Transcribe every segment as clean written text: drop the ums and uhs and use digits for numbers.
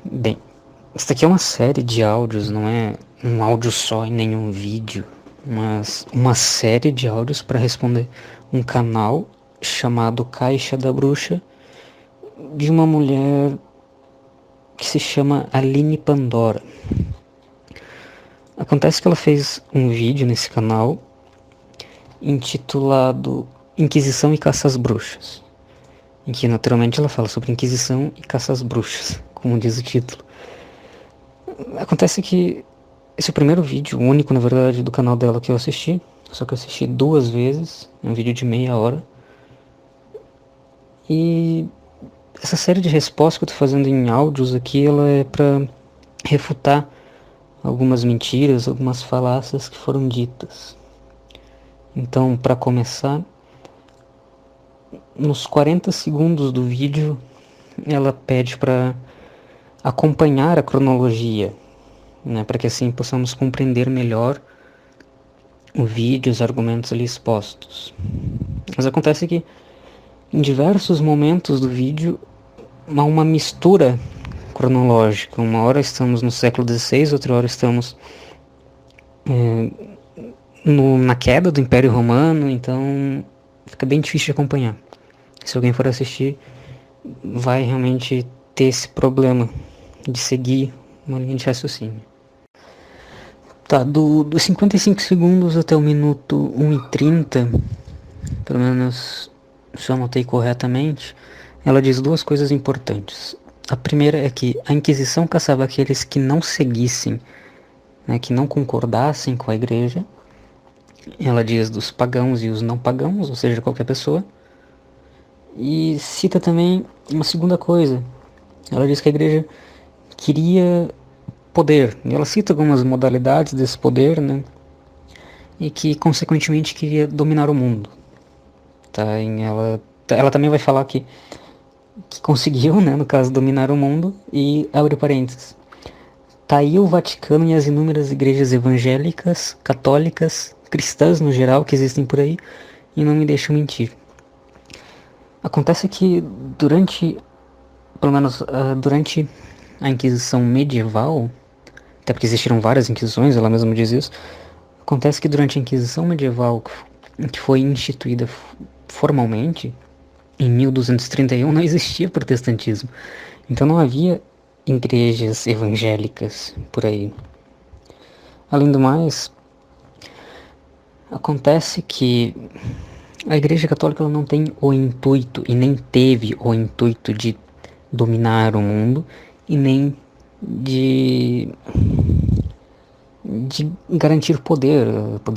Bem, isso daqui é uma série de áudios, não é um áudio só e nenhum vídeo, mas uma série de áudios para responder um canal chamado Caixa da Bruxa, de uma mulher que se chama Aline Pandora. Acontece que ela fez um vídeo nesse canal intitulado Inquisição e Caça às Bruxas, em que naturalmente ela fala sobre Inquisição e Caça às Bruxas, como diz o título. Acontece que esse é o primeiro vídeo, o único na verdade, do canal dela que eu assisti, só que eu assisti 2 vezes, é um vídeo de meia hora. E essa série de respostas que eu tô fazendo em áudios aqui, ela é pra refutar algumas mentiras, algumas falácias que foram ditas. Então, para começar, nos 40 segundos do vídeo, ela pede para acompanhar a cronologia, né, para que assim possamos compreender melhor o vídeo, os argumentos ali expostos. Mas acontece que em diversos momentos do vídeo há uma mistura cronológica. Uma hora estamos no século XVI, outra hora estamos na queda do Império Romano, então fica bem difícil de acompanhar. Se alguém for assistir, vai realmente ter esse problema de seguir uma linha de raciocínio. Tá, dos 55 segundos até o minuto 1:30, pelo menos se eu anotei corretamente, ela diz duas coisas importantes. A primeira é que a Inquisição caçava aqueles que não seguissem, né, que não concordassem com a igreja. Ela diz dos pagãos e os não pagãos, ou seja, qualquer pessoa. E cita também uma segunda coisa. Ela diz que a igreja queria poder. E ela cita algumas modalidades desse poder, né? E que, consequentemente, queria dominar o mundo. Tá? E ela também vai falar que conseguiu, né, no caso, dominar o mundo. E abre parênteses. Tá aí o Vaticano e as inúmeras igrejas evangélicas, católicas, cristãs no geral, que existem por aí, e não me deixam mentir. Acontece que pelo menos durante a Inquisição medieval, até porque existiram várias Inquisições, ela mesma diz isso, acontece que durante a Inquisição medieval, que foi instituída formalmente, em 1231 não existia protestantismo. Então não havia igrejas evangélicas por aí. Além do mais, acontece que a Igreja Católica ela não tem o intuito e nem teve o intuito de dominar o mundo e nem de garantir poder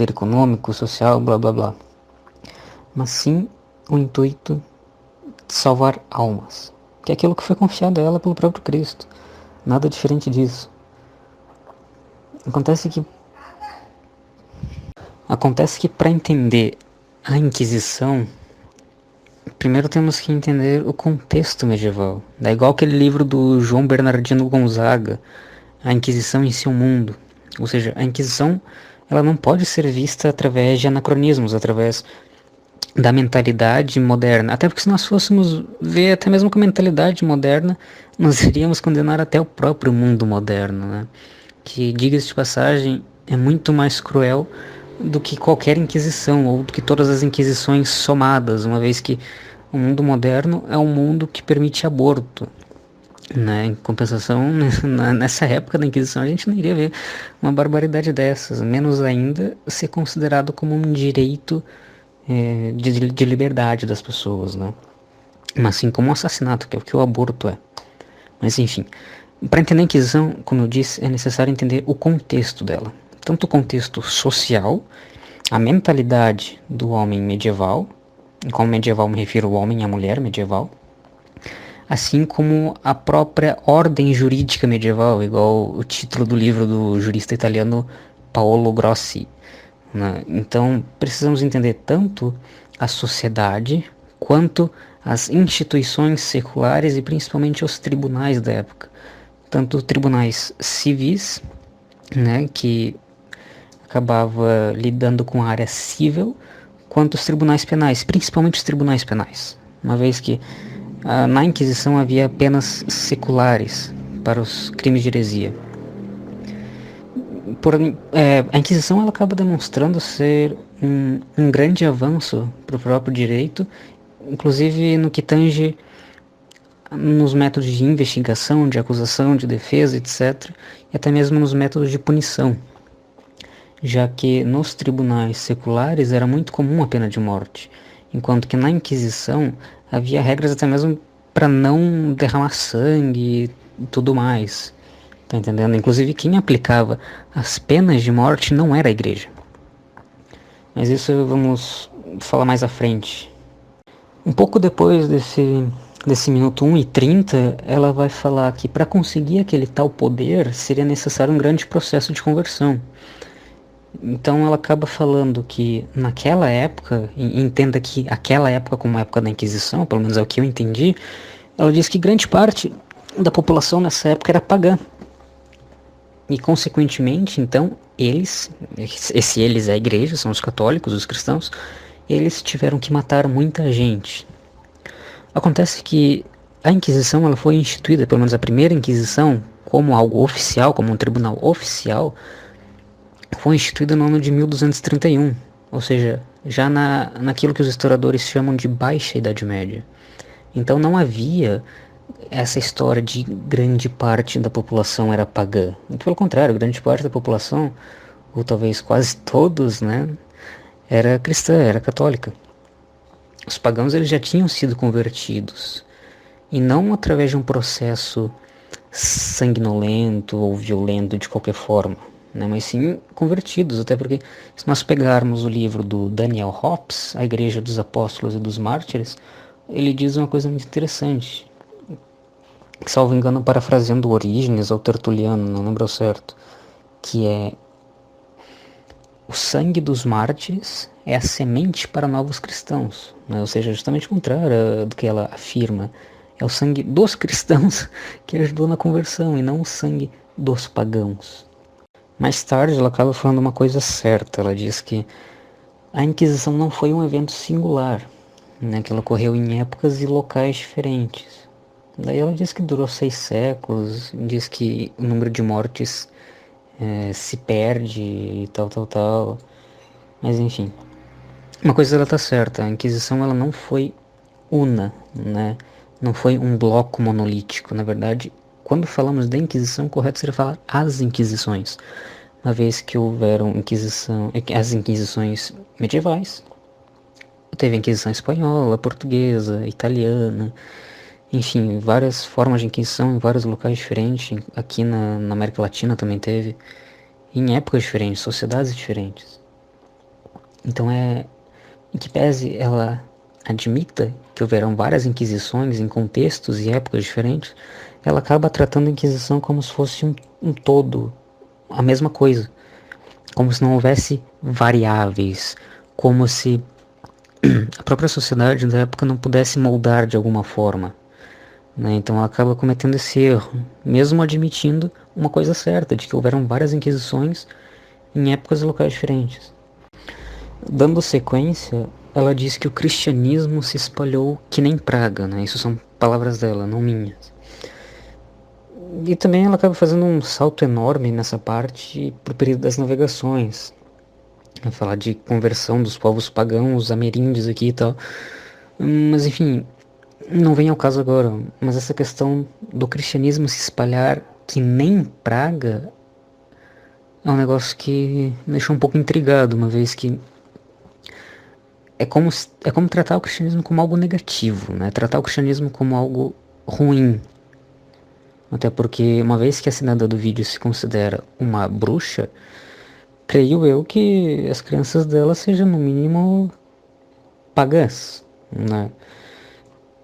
econômico, social, blá blá blá, mas sim o intuito de salvar almas, que é aquilo que foi confiado a ela pelo próprio Cristo, nada diferente disso. Acontece que para entender a Inquisição, primeiro temos que entender o contexto medieval. É igual aquele livro do João Bernardino Gonzaga, A Inquisição em seu mundo. Ou seja, a Inquisição ela não pode ser vista através de anacronismos, através da mentalidade moderna. Até porque se nós fôssemos ver até mesmo com a mentalidade moderna, nós iríamos condenar até o próprio mundo moderno, né? Que, diga-se de passagem, é muito mais cruel do que qualquer inquisição, ou do que todas as inquisições somadas, uma vez que o mundo moderno é um mundo que permite aborto, né? Em compensação, nessa época da Inquisição a gente não iria ver uma barbaridade dessas, menos ainda ser considerado como um direito de liberdade das pessoas, né? Mas sim como um assassinato, que é o que o aborto é. Mas enfim, para entender a Inquisição, como eu disse, é necessário entender o contexto dela. Tanto o contexto social, a mentalidade do homem medieval, e com medieval me refiro ao homem e à mulher medieval, assim como a própria ordem jurídica medieval, igual o título do livro do jurista italiano Paolo Grossi, né? Então precisamos entender tanto a sociedade quanto as instituições seculares e principalmente os tribunais da época, tanto tribunais civis, né, que acabava lidando com a área civil, quanto os tribunais penais, principalmente os tribunais penais, uma vez que na Inquisição havia penas seculares, para os crimes de heresia. A Inquisição ela acaba demonstrando ser um grande avanço para o próprio direito, inclusive no que tange nos métodos de investigação, de acusação, de defesa, etc., e até mesmo nos métodos de punição, já que nos tribunais seculares era muito comum a pena de morte, enquanto que na Inquisição havia regras até mesmo para não derramar sangue e tudo mais. Tá entendendo? Inclusive quem aplicava as penas de morte não era a igreja. Mas isso vamos falar mais à frente. Um pouco depois desse minuto 1:30, ela vai falar que para conseguir aquele tal poder seria necessário um grande processo de conversão. Então ela acaba falando que naquela época, entenda que aquela época como a época da Inquisição, pelo menos é o que eu entendi, ela diz que grande parte da população nessa época era pagã. E consequentemente, então, eles é a igreja, são os católicos, os cristãos, eles tiveram que matar muita gente. Acontece que a Inquisição ela foi instituída, pelo menos a primeira Inquisição, como algo oficial, como um tribunal oficial, foi instituída no ano de 1231, ou seja, já naquilo que os historiadores chamam de Baixa Idade Média. Então não havia essa história de grande parte da população era pagã. Muito pelo contrário, grande parte da população, ou talvez quase todos, né, era cristã, era católica. Os pagãos eles já tinham sido convertidos, e não através de um processo sanguinolento ou violento de qualquer forma, né, mas sim convertidos, até porque se nós pegarmos o livro do Daniel Hobbes, A Igreja dos Apóstolos e dos Mártires, ele diz uma coisa muito interessante, salvo engano parafraseando Orígenes ou Tertuliano, não lembro certo, que é: o sangue dos mártires é a semente para novos cristãos, né? Ou seja, justamente o contrário do que ela afirma. É o sangue dos cristãos que ajudou na conversão e não o sangue dos pagãos. Mais tarde ela acaba falando uma coisa certa, ela diz que a Inquisição não foi um evento singular, né, que ela ocorreu em épocas e locais diferentes. Daí ela diz que durou 6 séculos, diz que o número de mortes se perde e tal. Mas enfim, uma coisa ela tá certa, a Inquisição ela não foi una, né? Não foi um bloco monolítico. Na verdade, quando falamos da Inquisição, correto seria falar as Inquisições, uma vez que houveram as Inquisições medievais, teve a Inquisição espanhola, portuguesa, italiana, enfim, várias formas de Inquisição em vários locais diferentes. Aqui na América Latina também teve, em épocas diferentes, sociedades diferentes. Então em que pese ela admita que houveram várias Inquisições em contextos e épocas diferentes, ela acaba tratando a Inquisição como se fosse um todo, a mesma coisa, como se não houvesse variáveis, como se a própria sociedade da época não pudesse moldar de alguma forma, né? Então ela acaba cometendo esse erro, mesmo admitindo uma coisa certa, de que houveram várias Inquisições em épocas e locais diferentes. Dando sequência, ela diz que o cristianismo se espalhou que nem praga, né? Isso são palavras dela, não minhas. E também ela acaba fazendo um salto enorme nessa parte pro período das navegações. Vai falar de conversão dos povos pagãos, ameríndios aqui e tal. Mas enfim, não vem ao caso agora. Mas essa questão do cristianismo se espalhar que nem praga é um negócio que me deixou um pouco intrigado, uma vez que é como tratar o cristianismo como algo negativo, né? Tratar o cristianismo como algo ruim. Até porque, uma vez que a assinada do vídeo se considera uma bruxa, creio eu que as crianças dela sejam, no mínimo, pagãs, né?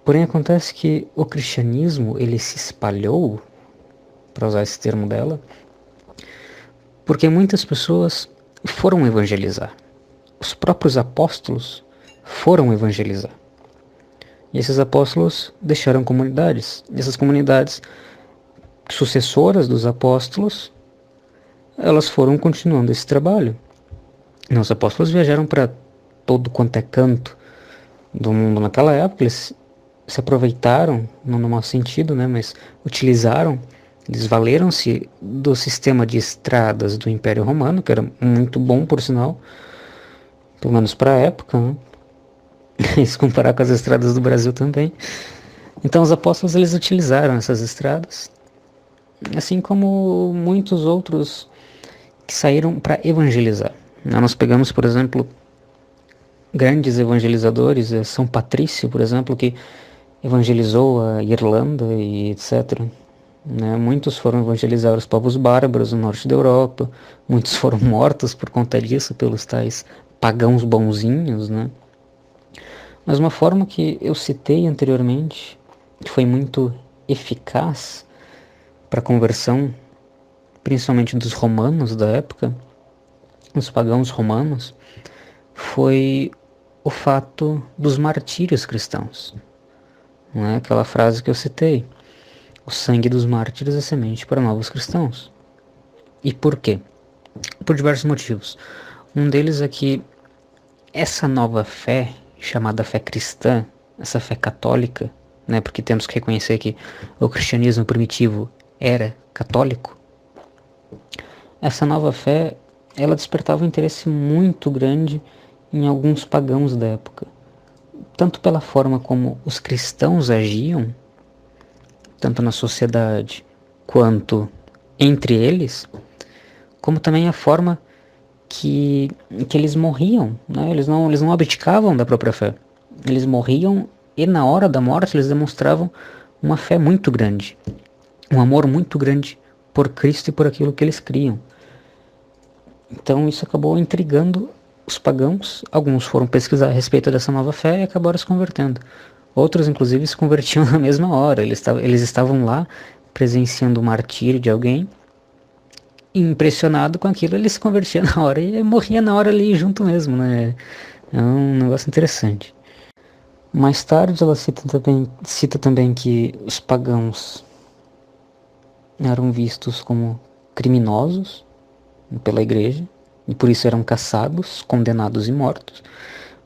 Porém, acontece que o cristianismo, ele se espalhou, para usar esse termo dela, porque muitas pessoas foram evangelizar. Os próprios apóstolos foram evangelizar. E esses apóstolos deixaram comunidades. E essas comunidades sucessoras dos apóstolos, elas foram continuando esse trabalho. E os apóstolos viajaram para todo quanto é canto do mundo naquela época. Eles se aproveitaram, não no mau sentido, né, mas utilizaram Eles valeram-se do sistema de estradas do Império Romano, que era muito bom, por sinal, pelo menos para a época, né? Se comparar com as estradas do Brasil também. Então os apóstolos eles utilizaram essas estradas, assim como muitos outros que saíram para evangelizar. Nós pegamos, por exemplo, grandes evangelizadores, São Patrício, por exemplo, que evangelizou a Irlanda e etc. Né? Muitos foram evangelizar os povos bárbaros no norte da Europa, muitos foram mortos por conta disso pelos tais pagãos bonzinhos, né? Mas uma forma que eu citei anteriormente, que foi muito eficaz para a conversão, principalmente dos romanos da época, os pagãos romanos, foi o fato dos martírios cristãos. Não é aquela frase que eu citei: o sangue dos mártires é semente para novos cristãos. E por quê? Por diversos motivos. Um deles é que essa nova fé, chamada fé cristã, essa fé católica, né, porque temos que reconhecer que o cristianismo primitivo era católico, essa nova fé, ela despertava um interesse muito grande em alguns pagãos da época. Tanto pela forma como os cristãos agiam, tanto na sociedade quanto entre eles, como também a forma que eles morriam, né? Eles não abdicavam da própria fé. Eles morriam e na hora da morte eles demonstravam uma fé muito grande, um amor muito grande por Cristo e por aquilo que eles criam. Então isso acabou intrigando os pagãos. Alguns foram pesquisar a respeito dessa nova fé e acabaram se convertendo. Outros, inclusive, se convertiam na mesma hora. Eles estavam lá presenciando o martírio de alguém. E impressionado com aquilo, ele se convertia na hora e morria na hora ali junto mesmo, né? É um negócio interessante. Mais tarde ela cita também que os pagãos eram vistos como criminosos pela igreja e por isso eram caçados, condenados e mortos,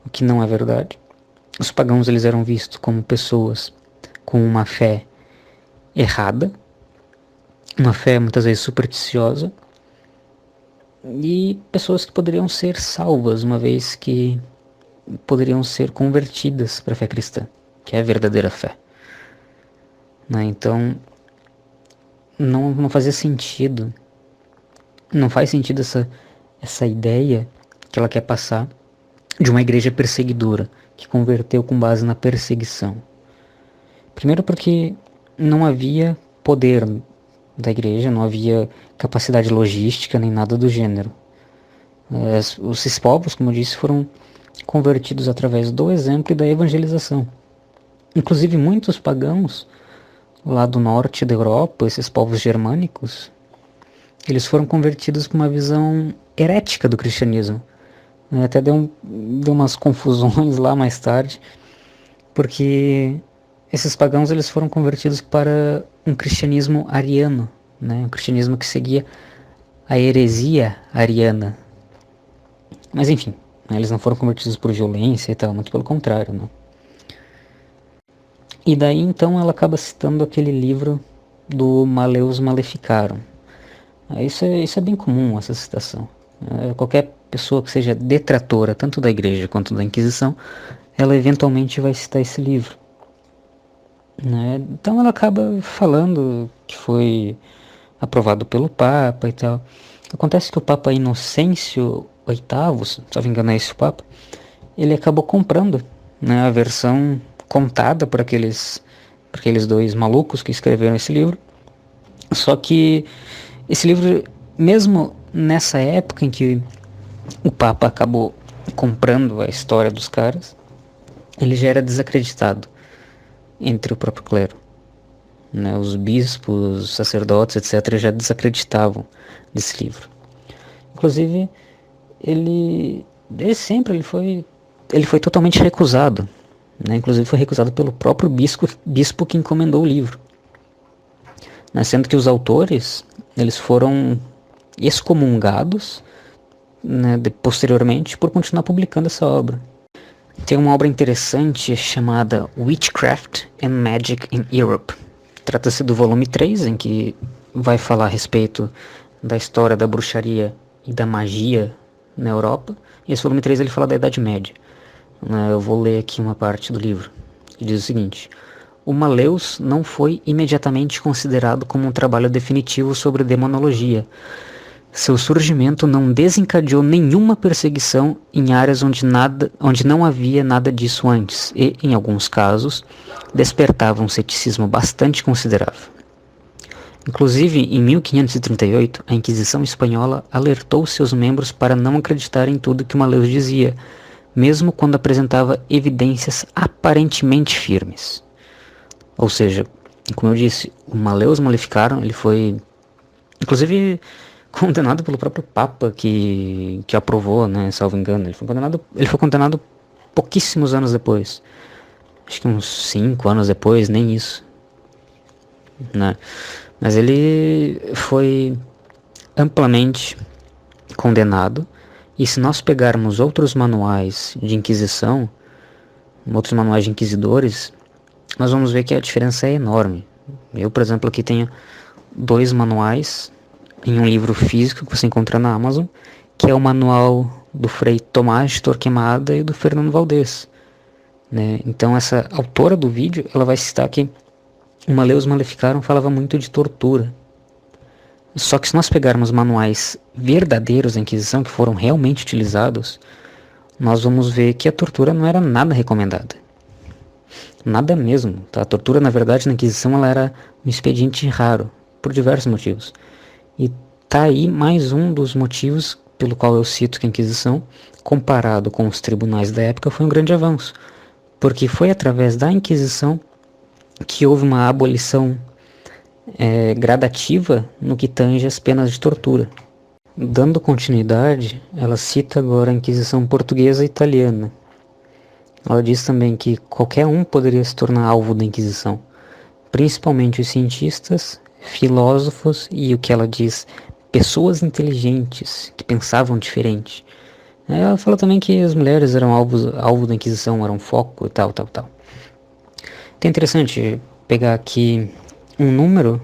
o que não é verdade. Os pagãos eles eram vistos como pessoas com uma fé errada, uma fé muitas vezes supersticiosa, e pessoas que poderiam ser salvas, uma vez que poderiam ser convertidas para a fé cristã, que é a verdadeira fé. Né? Então, não fazia sentido, não faz sentido essa ideia que ela quer passar de uma igreja perseguidora, que converteu com base na perseguição. Primeiro porque não havia poder da igreja, não havia capacidade logística nem nada do gênero. Esses povos, como eu disse, foram convertidos através do exemplo e da evangelização. Inclusive muitos pagãos lá do norte da Europa, esses povos germânicos, eles foram convertidos com uma visão herética do cristianismo. Até deu umas confusões lá mais tarde, porque esses pagãos eles foram convertidos para um cristianismo ariano, né? Um cristianismo que seguia a heresia ariana. Mas enfim, né? Eles não foram convertidos por violência e tal, muito pelo contrário, né? E daí então ela acaba citando aquele livro do Maleus Maleficarum. Isso é bem comum, essa citação. Qualquer pessoa que seja detratora tanto da igreja quanto da Inquisição, ela eventualmente vai citar esse livro. Né? Então ela acaba falando que foi aprovado pelo Papa e tal. Acontece que o Papa Inocêncio VIII, se não me engano é esse o Papa, ele acabou comprando, né, a versão contada por aqueles dois malucos que escreveram esse livro. Só que esse livro, mesmo nessa época em que o Papa acabou comprando a história dos caras, ele já era desacreditado entre o próprio clero. Né? Os bispos, os sacerdotes, etc., já desacreditavam desse livro. Inclusive, ele foi totalmente recusado. Né? Inclusive foi recusado pelo próprio bispo que encomendou o livro. Né? Sendo que os autores eles foram excomungados, né, posteriormente por continuar publicando essa obra. Tem uma obra interessante chamada Witchcraft and Magic in Europe. Trata-se do volume 3, em que vai falar a respeito da história da bruxaria e da magia na Europa. E esse volume 3 ele fala da Idade Média. Eu vou ler aqui uma parte do livro, que diz o seguinte: o Maleus não foi imediatamente considerado como um trabalho definitivo sobre demonologia. Seu surgimento não desencadeou nenhuma perseguição em áreas onde não havia nada disso antes e, em alguns casos, despertava um ceticismo bastante considerável. Inclusive, em 1538, a Inquisição Espanhola alertou seus membros para não acreditar em tudo que Maleus dizia, mesmo quando apresentava evidências aparentemente firmes. Ou seja, como eu disse, o Maleus Maleficarum, ele foi, inclusive, condenado pelo próprio Papa que aprovou, né, salvo engano. Ele foi condenado pouquíssimos anos depois. Acho que uns 5 anos depois, nem isso, né? Mas ele foi amplamente condenado. E se nós pegarmos outros manuais de Inquisição, outros manuais de inquisidores, nós vamos ver que a diferença é enorme. Eu, por exemplo, aqui tenho 2 manuais em um livro físico que você encontra na Amazon, que é o manual do Frei Tomás de Torquemada e do Fernando Valdez, né? Então essa autora do vídeo, ela vai citar que o Maleus Maleficarum falava muito de tortura. Só que se nós pegarmos manuais verdadeiros da Inquisição, que foram realmente utilizados, nós vamos ver que a tortura não era nada recomendada. Nada mesmo, tá? A tortura, na verdade, na Inquisição, ela era um expediente raro, por diversos motivos. E tá aí mais um dos motivos pelo qual eu cito que a Inquisição, comparado com os tribunais da época, foi um grande avanço. Porque foi através da Inquisição que houve uma abolição gradativa no que tange as penas de tortura. Dando continuidade, ela cita agora a Inquisição portuguesa e italiana. Ela diz também que qualquer um poderia se tornar alvo da Inquisição, principalmente os cientistas, filósofos e o que ela diz, pessoas inteligentes que pensavam diferente. Ela fala também que as mulheres eram alvo da Inquisição, eram foco e tal. Então é interessante pegar aqui um número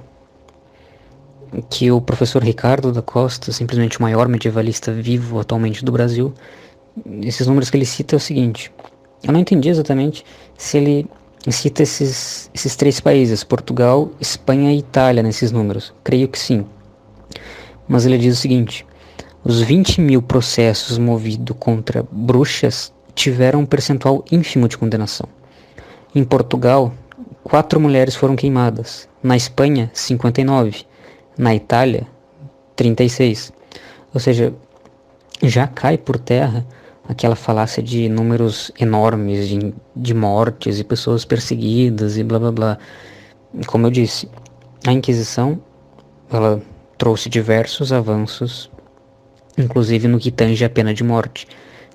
que o professor Ricardo da Costa, simplesmente o maior medievalista vivo atualmente do Brasil, esses números que ele cita é o seguinte: eu não entendi exatamente se ele cita esses 3 países, Portugal, Espanha e Itália, nesses números. Creio que sim. Mas ele diz o seguinte: os 20.000 processos movidos contra bruxas tiveram um percentual ínfimo de condenação. Em Portugal, 4 mulheres foram queimadas. Na Espanha, 59. Na Itália, 36. Ou seja, já cai por terra aquela falácia de números enormes de mortes e pessoas perseguidas e blá blá blá. Como eu disse, a Inquisição, ela trouxe diversos avanços, inclusive no que tange a pena de morte,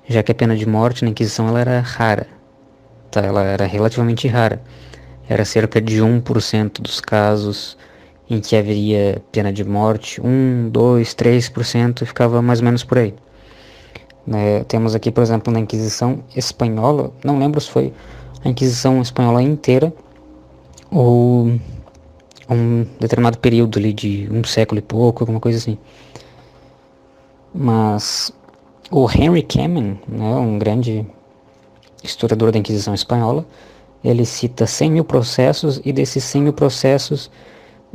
já que a pena de morte na Inquisição ela era rara, tá? Ela era relativamente rara. Era cerca de 1% dos casos em que haveria pena de morte, 1, 2, 3%, ficava mais ou menos por aí. Temos aqui, por exemplo, na Inquisição Espanhola, não lembro se foi a Inquisição Espanhola inteira ou um determinado período ali de 1 século e pouco, alguma coisa assim. Mas o Henry Kamen, né, um grande historiador da Inquisição Espanhola, ele cita 100.000 processos e desses 100.000 processos,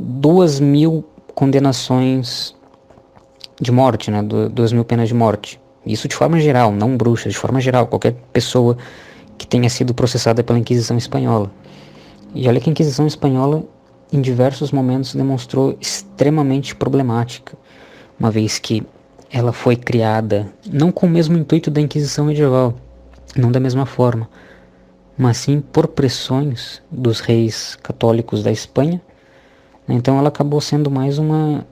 2.000 condenações de morte, né, 2.000 penas de morte. Isso de forma geral, não bruxas, de forma geral, qualquer pessoa que tenha sido processada pela Inquisição Espanhola. E olha que a Inquisição Espanhola, em diversos momentos, demonstrou extremamente problemática, uma vez que ela foi criada não com o mesmo intuito da Inquisição medieval, não da mesma forma, mas sim por pressões dos reis católicos da Espanha. Então ela acabou sendo mais uma...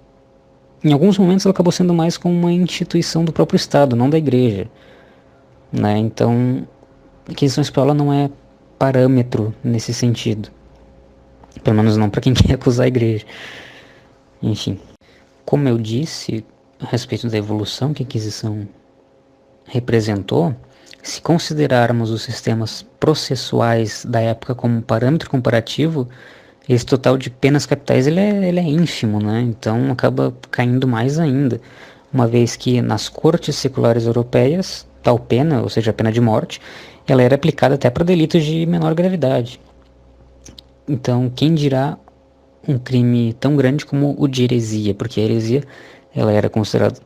Em alguns momentos ela acabou sendo mais como uma instituição do próprio Estado, não da Igreja, né? Então a Inquisição Espanhola não é parâmetro nesse sentido. Pelo menos não para quem quer acusar a Igreja. Enfim, como eu disse a respeito da evolução que a Inquisição representou, se considerarmos os sistemas processuais da época como um parâmetro comparativo, Esse total de penas capitais ele é ínfimo, né? Então acaba caindo mais ainda, uma vez que nas cortes seculares europeias, tal pena, ou seja, a pena de morte, ela era aplicada até para delitos de menor gravidade. Então, quem dirá um crime tão grande como o de heresia, porque a heresia ela era considerada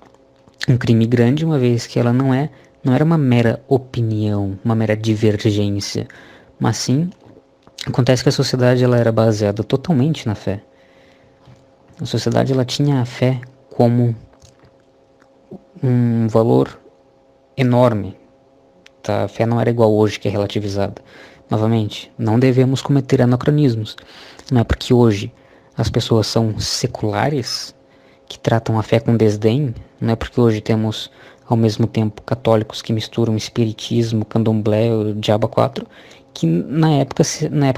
um crime grande, uma vez que ela não era uma mera opinião, uma mera divergência, mas sim acontece que a sociedade ela era baseada totalmente na fé. A sociedade ela tinha a fé como um valor enorme. Tá? A fé não era igual hoje, que é relativizada. Novamente, não devemos cometer anacronismos. Não é porque hoje as pessoas são seculares, que tratam a fé com desdém, não é porque hoje temos ao mesmo tempo católicos que misturam espiritismo, candomblé, o diabo 4, que na época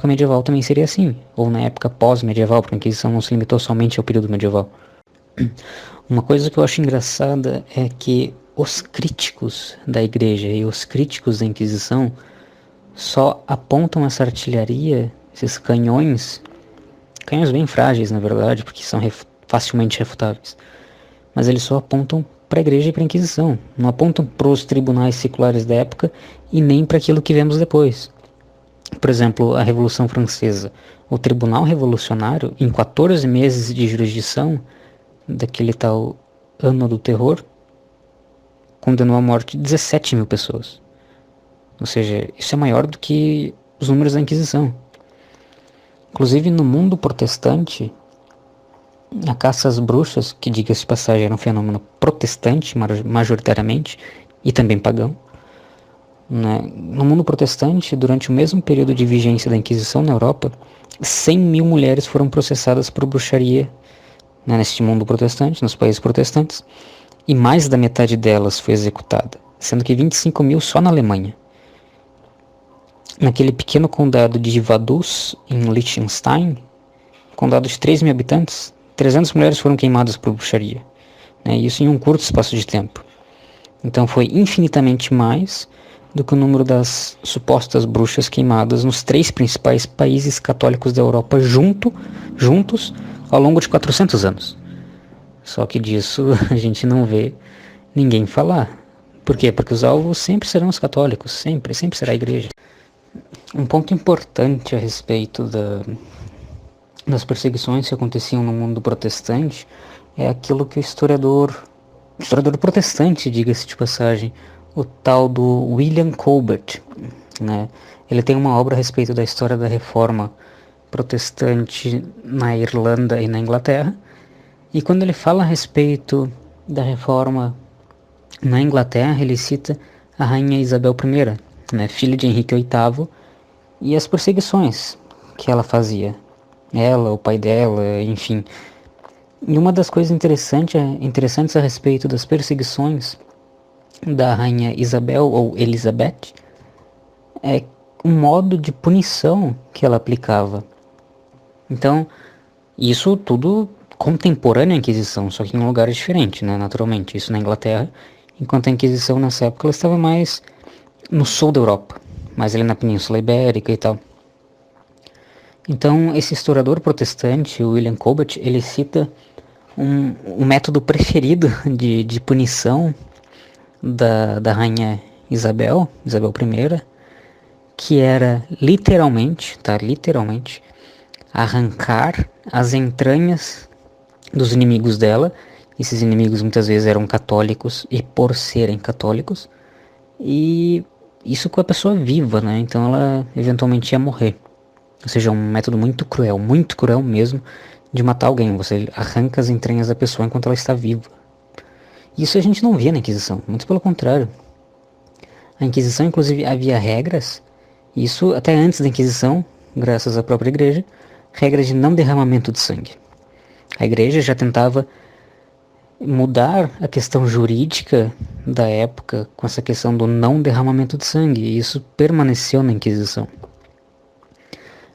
medieval também seria assim, ou na época pós-medieval, porque a Inquisição não se limitou somente ao período medieval. Uma coisa que eu acho engraçada é que os críticos da igreja e os críticos da Inquisição só apontam essa artilharia, esses canhões bem frágeis na verdade, porque são facilmente refutáveis, mas eles só apontam para a igreja e para a Inquisição, não apontam para os tribunais seculares da época e nem para aquilo que vemos depois. Por exemplo, a Revolução Francesa. O Tribunal Revolucionário, em 14 meses de jurisdição, daquele tal Ano do Terror, condenou à morte 17 mil pessoas. Ou seja, isso é maior do que os números da Inquisição. Inclusive, no mundo protestante, a caça às bruxas, que diga-se de passagem era um fenômeno protestante majoritariamente, e também pagão, né? No mundo protestante, durante o mesmo período de vigência da Inquisição na Europa, 100 mil mulheres foram processadas por bruxaria, né, neste mundo protestante, nos países protestantes, e mais da metade delas foi executada, sendo que 25 mil só na Alemanha. Naquele pequeno condado de Vaduz, em Liechtenstein, condado de 3 mil habitantes, 300 mulheres foram queimadas por bruxaria, né, isso em um curto espaço de tempo. Então foi infinitamente mais do que o número das supostas bruxas queimadas nos 3 principais países católicos da Europa juntos ao longo de 400 anos. Só que disso a gente não vê ninguém falar. Por quê? Porque os alvos sempre serão os católicos, sempre será a igreja. Um ponto importante a respeito das perseguições que aconteciam no mundo protestante é aquilo que o historiador protestante, diga-se de passagem, o tal do William Colbert, né? Ele tem uma obra a respeito da história da reforma protestante na Irlanda e na Inglaterra, e quando ele fala a respeito da reforma na Inglaterra, ele cita a rainha Isabel I, né, filha de Henrique VIII, e as perseguições que ela fazia, ela, o pai dela, enfim. E uma das coisas interessantes a respeito das perseguições da rainha Isabel ou Elizabeth é um modo de punição que ela aplicava. Então, isso tudo contemporâneo à Inquisição, só que em lugares diferentes, né, naturalmente. Isso na Inglaterra, enquanto a Inquisição nessa época ela estava mais no sul da Europa, mais ali na Península Ibérica e tal. Então, esse historiador protestante, William Colbert, ele cita um método preferido de punição da rainha Isabel I, que era literalmente arrancar as entranhas dos inimigos dela. Esses inimigos muitas vezes eram católicos e por serem católicos, e isso com a pessoa viva, né? Então ela eventualmente ia morrer. Ou seja, um método muito cruel mesmo, de matar alguém. Você arranca as entranhas da pessoa enquanto ela está viva. Isso a gente não via na Inquisição, muito pelo contrário. A Inquisição, inclusive, havia regras, isso até antes da Inquisição, graças à própria igreja, regras de não derramamento de sangue. A igreja já tentava mudar a questão jurídica da época com essa questão do não derramamento de sangue, e isso permaneceu na Inquisição.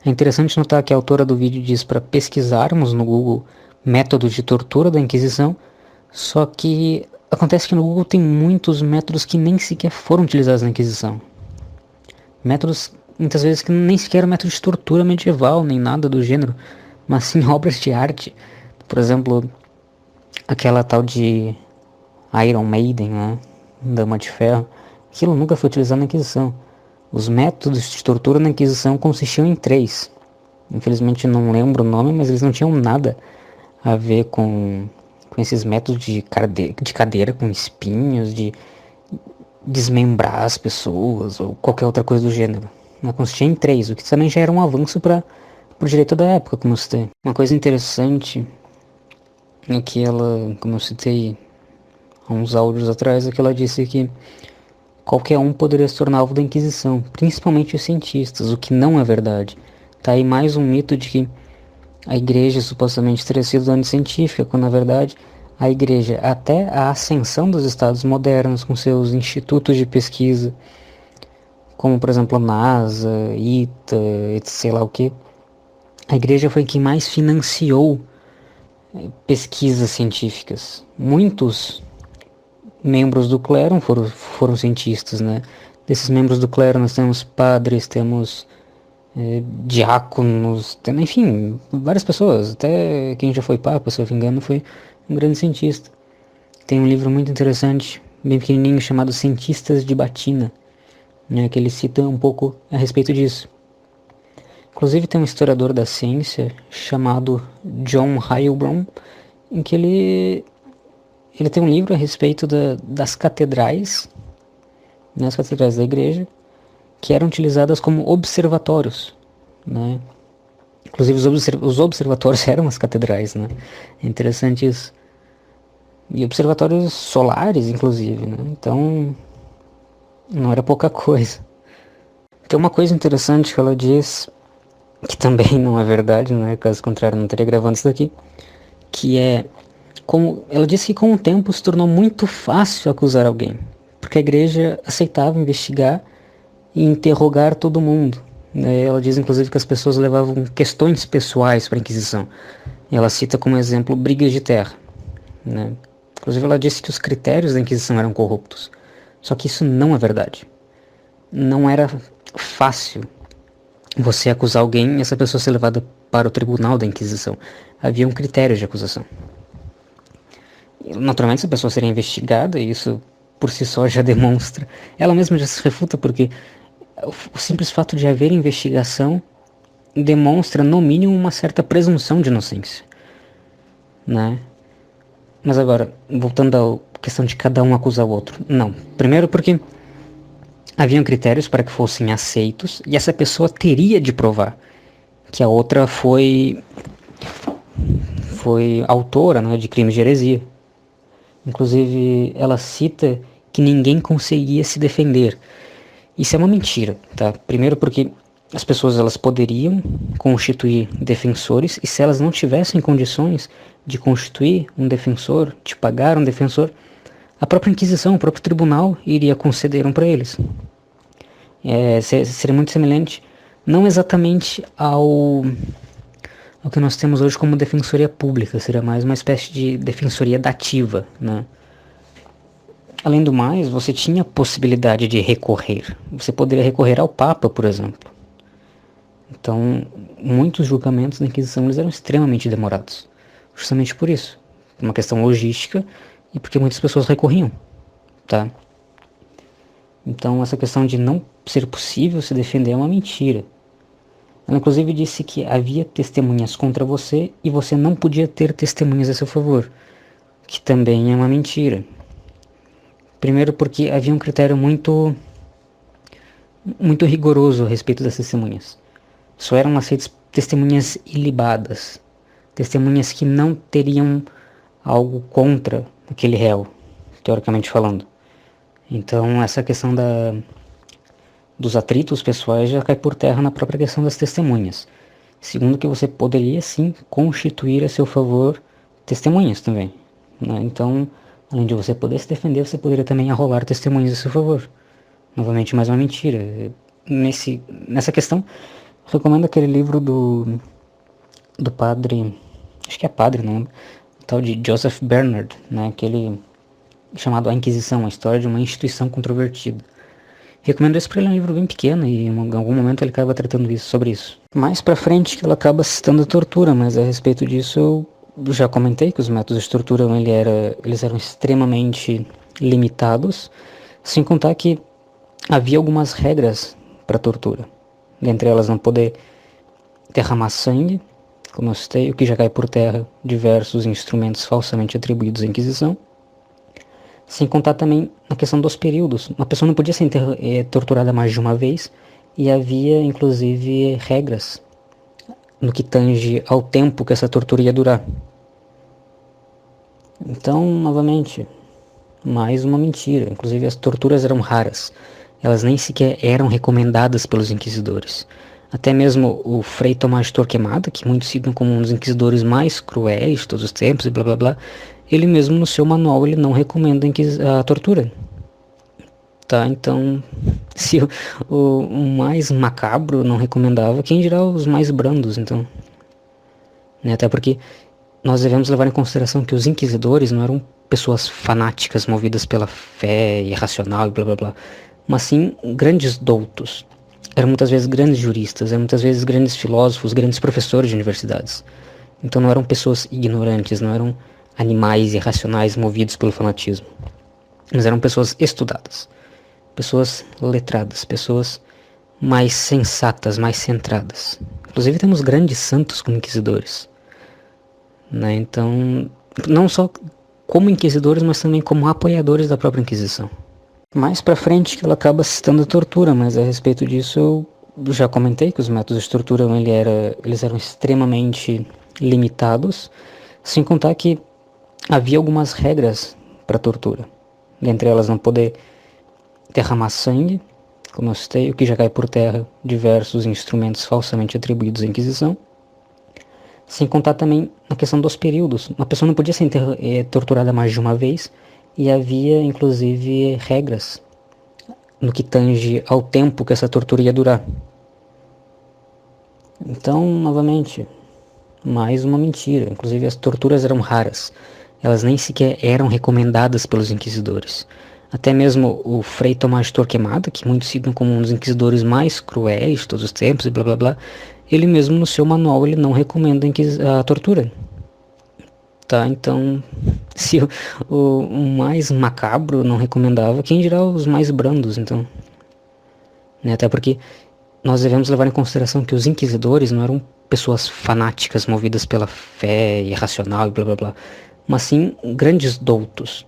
É interessante notar que a autora do vídeo diz para pesquisarmos no Google métodos de tortura da Inquisição, só que acontece que no Google tem muitos métodos que nem sequer foram utilizados na Inquisição. Métodos muitas vezes que nem sequer era método de tortura medieval, nem nada do gênero, mas sim obras de arte. Por exemplo, aquela tal de Iron Maiden, né? Dama de Ferro. Aquilo nunca foi utilizado na Inquisição. Os métodos de tortura na Inquisição consistiam em 3. Infelizmente não lembro o nome, mas eles não tinham nada a ver com esses métodos de cadeira com espinhos, de desmembrar as pessoas ou qualquer outra coisa do gênero. Ela consistia em 3, o que também já era um avanço para o direito da época, como eu citei. Uma coisa interessante é que ela, como eu citei há uns áudios atrás, é que ela disse que qualquer um poderia se tornar alvo da Inquisição, principalmente os cientistas, o que não é verdade. Tá aí mais um mito de que a igreja supostamente teria sido anticientífica, quando na verdade a igreja, até a ascensão dos estados modernos com seus institutos de pesquisa, como por exemplo a NASA, ITA, etc, sei lá o que, a igreja foi quem mais financiou pesquisas científicas. Muitos membros do clero foram cientistas, né? Desses membros do clero nós temos padres, temos diáconos, enfim, várias pessoas. Até quem já foi papa, se eu não me engano, foi um grande cientista. Tem um livro muito interessante, bem pequenininho, chamado Cientistas de Batina, né, que ele cita um pouco a respeito disso. Inclusive tem um historiador da ciência chamado John Heilbron, em que ele tem um livro a respeito das catedrais, né, as catedrais da igreja, que eram utilizadas como observatórios, né? Inclusive os observatórios eram as catedrais, né? É interessante isso. E observatórios solares, inclusive, né? Então, não era pouca coisa. Tem uma coisa interessante que ela diz, que também não é verdade, né? Caso contrário, não teria gravando isso daqui, que é, como ela disse que com o tempo se tornou muito fácil acusar alguém, porque a igreja aceitava investigar e interrogar todo mundo. Ela diz inclusive que as pessoas levavam questões pessoais para a Inquisição. E ela cita como exemplo brigas de terra, né? Inclusive ela disse que os critérios da Inquisição eram corruptos. Só que isso não é verdade. Não era fácil você acusar alguém e essa pessoa ser levada para o tribunal da Inquisição. Havia um critério de acusação. Naturalmente, essa pessoa seria investigada, e isso por si só já demonstra. Ela mesma já se refuta, porque o simples fato de haver investigação demonstra, no mínimo, uma certa presunção de inocência, né? Mas agora, voltando à questão de cada um acusar o outro. Não. Primeiro porque haviam critérios para que fossem aceitos, e essa pessoa teria de provar que a outra foi autora, né, de crimes de heresia. Inclusive, ela cita que ninguém conseguia se defender. Isso é uma mentira, tá? Primeiro porque as pessoas elas poderiam constituir defensores, e se elas não tivessem condições de constituir um defensor, de pagar um defensor, a própria Inquisição, o próprio tribunal iria conceder um para eles. Seria muito semelhante, não exatamente ao que nós temos hoje como defensoria pública, seria mais uma espécie de defensoria dativa, né? Além do mais, você tinha a possibilidade de recorrer. Você poderia recorrer ao Papa, por exemplo. Então, muitos julgamentos na Inquisição eles eram extremamente demorados. Justamente por isso. Uma questão logística e porque muitas pessoas recorriam, tá? Então, essa questão de não ser possível se defender é uma mentira. Ela inclusive disse que havia testemunhas contra você e você não podia ter testemunhas a seu favor, que também é uma mentira. Primeiro porque havia um critério muito rigoroso a respeito das testemunhas. Só eram aceitas testemunhas ilibadas, testemunhas que não teriam algo contra aquele réu, teoricamente falando. Então essa questão dos atritos pessoais já cai por terra na própria questão das testemunhas. Segundo que você poderia sim constituir a seu favor testemunhas também, né? Então, além de você poder se defender, você poderia também arrolar testemunhas a seu favor. Novamente, mais uma mentira. Nessa questão, recomendo aquele livro do padre, acho que é padre, não, tal de Joseph Bernard, né? Aquele chamado A Inquisição, a história de uma instituição controvertida. Recomendo esse porque ele é um livro bem pequeno e em algum momento ele acaba tratando sobre isso. Mais pra frente que ela acaba citando a tortura, mas a respeito disso eu já comentei que os métodos de tortura eles eram extremamente limitados, sem contar que havia algumas regras para tortura. Dentre elas não poder derramar sangue, como eu citei, o que já cai por terra diversos instrumentos falsamente atribuídos à Inquisição. Sem contar também na questão dos períodos. Uma pessoa não podia ser torturada mais de uma vez e havia inclusive regras no que tange ao tempo que essa tortura ia durar. Então, novamente, mais uma mentira. Inclusive as torturas eram raras. Elas nem sequer eram recomendadas pelos inquisidores. Até mesmo o Frei Tomás de Torquemada, que muitos citam como um dos inquisidores mais cruéis de todos os tempos e blá blá blá, ele mesmo no seu manual ele não recomenda a tortura. Tá, então, se o mais macabro não recomendava, quem dirá os mais brandos, então. Né? Até porque nós devemos levar em consideração que os inquisidores não eram pessoas fanáticas movidas pela fé irracional e blá blá blá, mas sim grandes doutos. Eram muitas vezes grandes juristas, eram muitas vezes grandes filósofos, grandes professores de universidades. Então não eram pessoas ignorantes, não eram animais irracionais movidos pelo fanatismo. Mas eram pessoas estudadas, pessoas letradas, pessoas mais sensatas, mais centradas. Inclusive temos grandes santos como inquisidores. Né? Então, não só como inquisidores, mas também como apoiadores da própria Inquisição. Mais pra frente que ela acaba citando a tortura, mas a respeito disso eu já comentei que os métodos de tortura eles eram extremamente limitados, sem contar que havia algumas regras para tortura. Dentre elas não poder derramar sangue, como eu citei, o que já cai por terra diversos instrumentos falsamente atribuídos à Inquisição. Sem contar também na questão dos períodos. Uma pessoa não podia ser torturada mais de uma vez e havia inclusive regras no que tange ao tempo que essa tortura ia durar. Então, novamente, mais uma mentira. Inclusive as torturas eram raras. Elas nem sequer eram recomendadas pelos inquisidores. Até mesmo o Frei Tomás de Torquemada, que muitos citam como um dos inquisidores mais cruéis de todos os tempos e blá blá blá, ele mesmo no seu manual ele não recomenda a tortura. Tá, então, se o mais macabro não recomendava, quem dirá os mais brandos, então. Né? Até porque nós devemos levar em consideração que os inquisidores não eram pessoas fanáticas movidas pela fé irracional e blá blá blá, mas sim grandes doutos.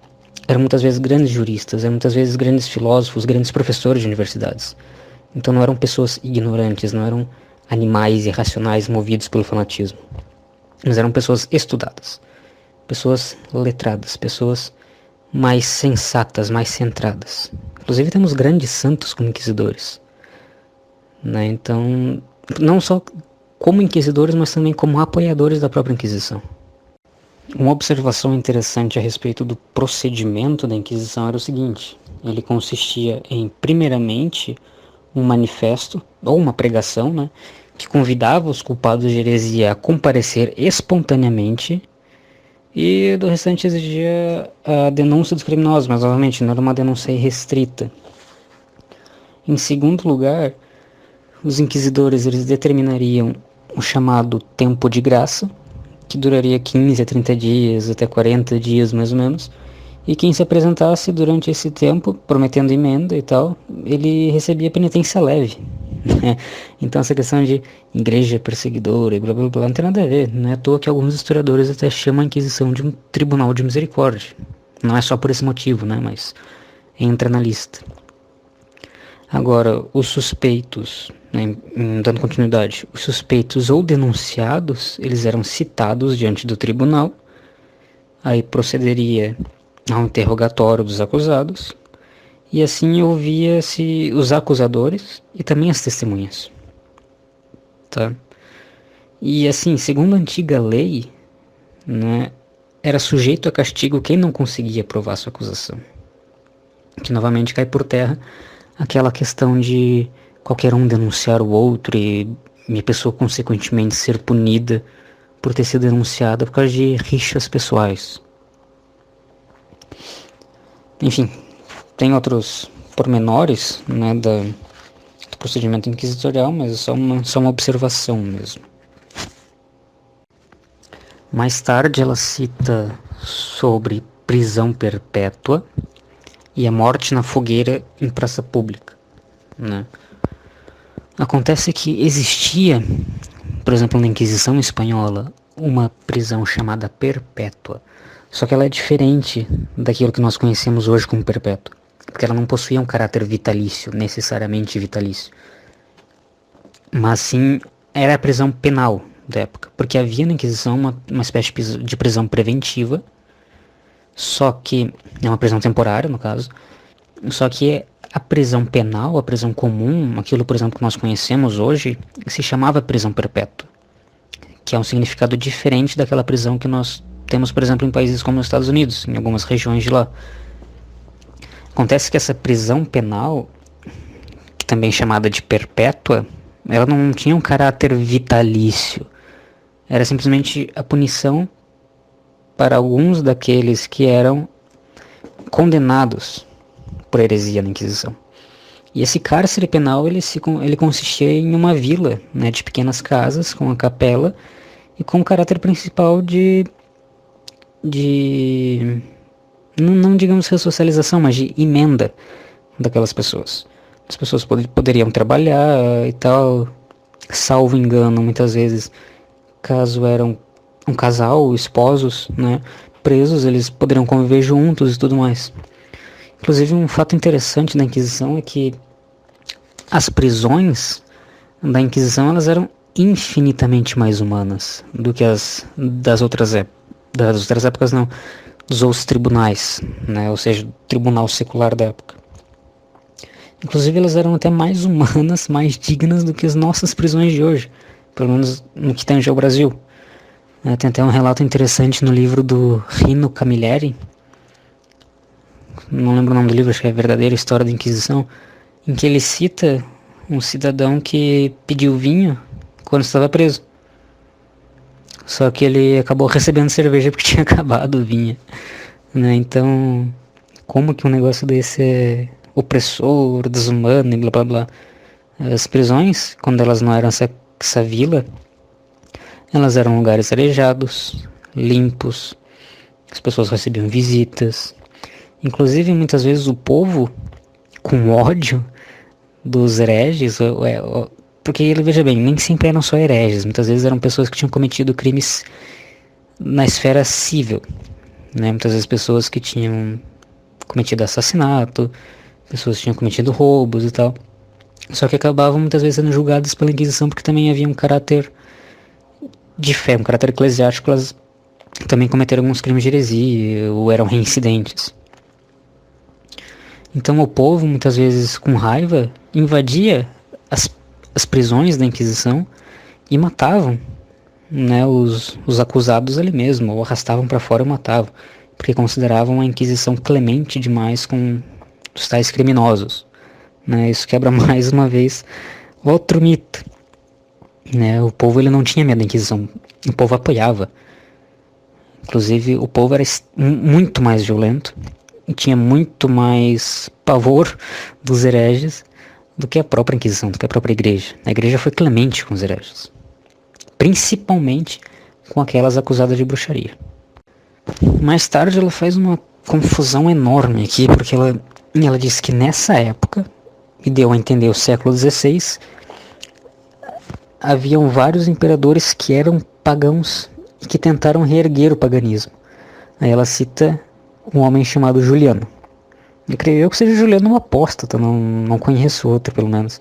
Eram muitas vezes grandes juristas, eram muitas vezes grandes filósofos, grandes professores de universidades. Então não eram pessoas ignorantes, não eram animais irracionais movidos pelo fanatismo. Mas eram pessoas estudadas, pessoas letradas, pessoas mais sensatas, mais centradas. Inclusive temos grandes santos como inquisidores. Né? Então, não só como inquisidores, mas também como apoiadores da própria Inquisição. Uma observação interessante a respeito do procedimento da Inquisição era o seguinte: ele consistia em, primeiramente, um manifesto, ou uma pregação, né, que convidava os culpados de heresia a comparecer espontaneamente, e do restante exigia a denúncia dos criminosos, mas novamente não era uma denúncia irrestrita. Em segundo lugar, os inquisidores eles determinariam o chamado tempo de graça, que duraria 15 a 30 dias, até 40 dias mais ou menos, e quem se apresentasse durante esse tempo, prometendo emenda e tal, ele recebia penitência leve. Então essa questão de igreja perseguidora e blá blá blá não tem nada a ver. Não é à toa que alguns historiadores até chamam a Inquisição de um tribunal de misericórdia. Não é só por esse motivo, né? Mas entra na lista. Agora, os suspeitos, né, dando continuidade, os suspeitos ou denunciados, eles eram citados diante do tribunal, aí procederia ao interrogatório dos acusados, e assim ouvia-se os acusadores e também as testemunhas. Tá? E assim, segundo a antiga lei, né, era sujeito a castigo quem não conseguia provar sua acusação. Que novamente cai por terra aquela questão de qualquer um denunciar o outro e a pessoa consequentemente ser punida por ter sido denunciada por causa de rixas pessoais. Enfim, tem outros pormenores, né, do procedimento inquisitorial, mas é só uma observação mesmo. Mais tarde ela cita sobre prisão perpétua e a morte na fogueira em praça pública, né? Acontece que existia, por exemplo, na Inquisição Espanhola, uma prisão chamada perpétua, só que ela é diferente daquilo que nós conhecemos hoje como perpétua, porque ela não possuía um caráter vitalício, necessariamente vitalício, mas sim era a prisão penal da época, porque havia na Inquisição uma espécie de prisão preventiva, só que é uma prisão temporária no caso, só que a prisão penal, a prisão comum, aquilo por exemplo que nós conhecemos hoje, se chamava prisão perpétua, que é um significado diferente daquela prisão que nós temos por exemplo em países como os Estados Unidos, em algumas regiões de lá. Acontece que essa prisão penal, que também é chamada de perpétua, ela não tinha um caráter vitalício. Era simplesmente a punição para alguns daqueles que eram condenados por heresia na Inquisição. E esse cárcere penal ele consistia em uma vila, né, de pequenas casas com a capela e com o caráter principal de não digamos ressocialização, mas de emenda daquelas pessoas. As pessoas poderiam trabalhar e tal, salvo engano, muitas vezes, caso eram um casal, esposos, né, presos, eles poderiam conviver juntos e tudo mais. Inclusive, um fato interessante da Inquisição é que as prisões da Inquisição elas eram infinitamente mais humanas do que as das outras épocas, não, dos outros tribunais, né, ou seja, do tribunal secular da época. Inclusive, elas eram até mais humanas, mais dignas do que as nossas prisões de hoje, pelo menos no que tange ao Brasil. Tem até um relato interessante no livro do Rino Camilleri, não lembro o nome do livro, acho que é a Verdadeira História da Inquisição, em que ele cita um cidadão que pediu vinho quando estava preso. Só que ele acabou recebendo cerveja porque tinha acabado o vinho, né? Então, como que um negócio desse é opressor, desumano e blá blá blá. As prisões, quando elas não eram essa vila, elas eram lugares arejados, limpos, as pessoas recebiam visitas. Inclusive, muitas vezes o povo, com ódio dos hereges, porque ele, veja bem, nem sempre eram só hereges, muitas vezes eram pessoas que tinham cometido crimes na esfera civil, né? Muitas vezes pessoas que tinham cometido assassinato, pessoas que tinham cometido roubos e tal, só que acabavam muitas vezes sendo julgadas pela Inquisição porque também havia um caráter de fé, um caráter eclesiástico, elas também cometeram alguns crimes de heresia ou eram reincidentes. Então o povo, muitas vezes com raiva, invadia as prisões da Inquisição e matavam, né, os acusados ali mesmo, ou arrastavam para fora e matavam, porque consideravam a Inquisição clemente demais com os tais criminosos. Né? Isso quebra mais uma vez outro mito. Né? O povo ele não tinha medo da Inquisição, o povo apoiava. Inclusive o povo era muito mais violento e tinha muito mais pavor dos hereges do que a própria Inquisição, do que a própria igreja. A igreja foi clemente com os hereges, principalmente com aquelas acusadas de bruxaria. Mais tarde ela faz uma confusão enorme aqui, porque ela diz que nessa época, e deu a entender o século XVI, haviam vários imperadores que eram pagãos e que tentaram reerguer o paganismo. Aí ela cita um homem chamado Juliano. Eu creio que seja Juliano um apóstata, não conheço outro pelo menos.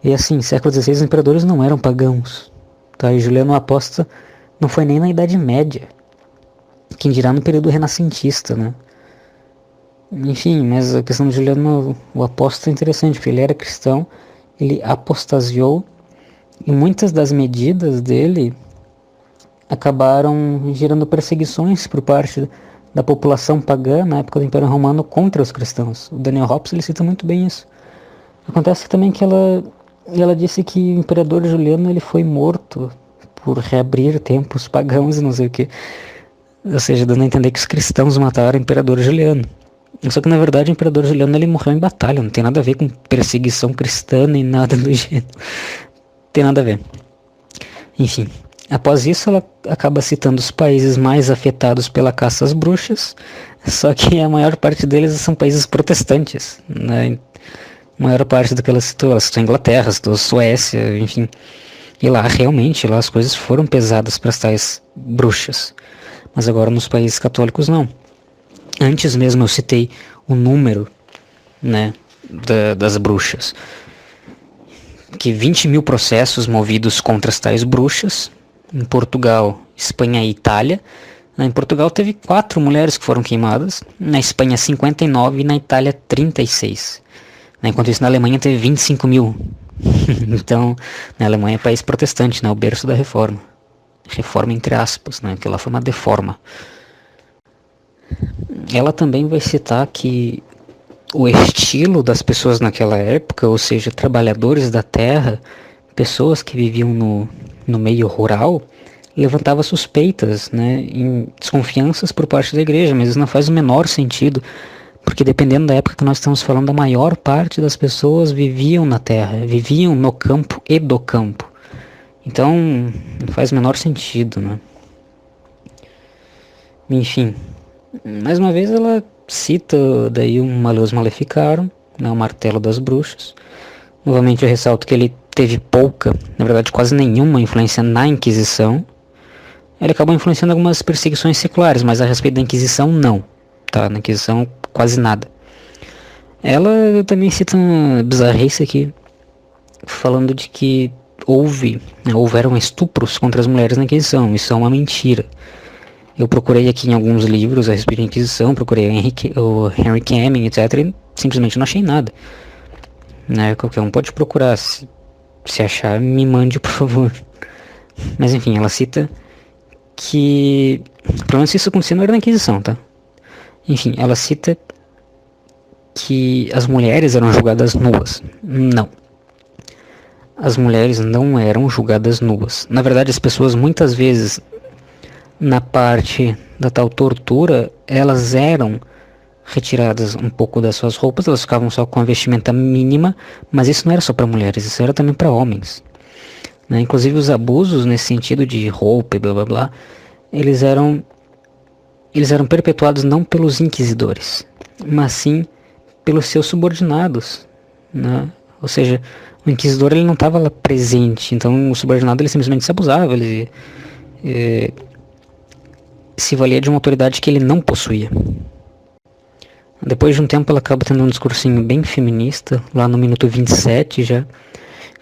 E assim, século XVI os imperadores não eram pagãos. Tá? E Juliano apóstata não foi nem na Idade Média, quem dirá no período renascentista, né? Enfim, mas a questão de Juliano, o apóstolo é interessante, porque ele era cristão, ele apostasiou, e muitas das medidas dele acabaram gerando perseguições por parte da população pagã na época do Império Romano contra os cristãos. O Daniel Hobbes ele cita muito bem isso. Acontece também que ela disse que o imperador Juliano ele foi morto por reabrir templos pagãos e não sei o que. Ou seja, dando a entender que os cristãos mataram o imperador Juliano. Só que na verdade o Imperador Juliano ele morreu em batalha, não tem nada a ver com perseguição cristã nem nada do gênero. Tem nada a ver. Enfim, após isso ela acaba citando os países mais afetados pela caça às bruxas, só que a maior parte deles são países protestantes, né? A maior parte do que ela citou a Inglaterra, citou Suécia, enfim. E lá realmente lá as coisas foram pesadas para as tais bruxas. Mas agora nos países católicos não. Antes mesmo eu citei o número, né, das bruxas. Que 20 mil processos movidos contra as tais bruxas. Em Portugal, Espanha e Itália. Em Portugal teve 4 mulheres que foram queimadas. Na Espanha 59 e na Itália 36. Enquanto isso na Alemanha teve 25 mil. Então, na Alemanha é país protestante, né, o berço da reforma. Reforma entre aspas, né, que lá foi uma deforma. Ela também vai citar que o estilo das pessoas naquela época, ou seja, trabalhadores da terra, pessoas que viviam no meio rural, levantava suspeitas, né, em desconfianças por parte da igreja, mas isso não faz o menor sentido, porque dependendo da época que nós estamos falando, a maior parte das pessoas viviam na terra, viviam no campo e do campo. Então, não faz o menor sentido, né? Enfim, mais uma vez ela cita daí um Malleus Maleficarum, né, o martelo das bruxas. Novamente eu ressalto que ele teve pouca, na verdade quase nenhuma influência na Inquisição. Ele acabou influenciando algumas perseguições seculares, mas a respeito da Inquisição não, tá? Na Inquisição quase nada. Ela também cita uma bizarrice aqui, falando de que houveram estupros contra as mulheres na Inquisição. Isso é uma mentira. Eu procurei aqui em alguns livros a respeito da Inquisição, procurei o Henry Camming, etc. E simplesmente não achei nada. Né? Qualquer um pode procurar. Se achar, me mande, por favor. Mas enfim, ela cita que... Pelo menos isso acontecia não era na Inquisição, tá? Enfim, ela cita que as mulheres eram julgadas nuas. Não. As mulheres não eram julgadas nuas. Na verdade, as pessoas muitas vezes, na parte da tal tortura, elas eram retiradas um pouco das suas roupas, elas ficavam só com a vestimenta mínima, mas isso não era só para mulheres, isso era também para homens. Né? Inclusive os abusos nesse sentido de roupa e blá blá blá, eles eram perpetuados não pelos inquisidores, mas sim pelos seus subordinados, né? Ou seja, o inquisidor ele não estava lá presente, então o subordinado ele simplesmente se abusava, ele se valia de uma autoridade que ele não possuía. Depois de um tempo ela acaba tendo um discursinho bem feminista, lá no minuto 27 já,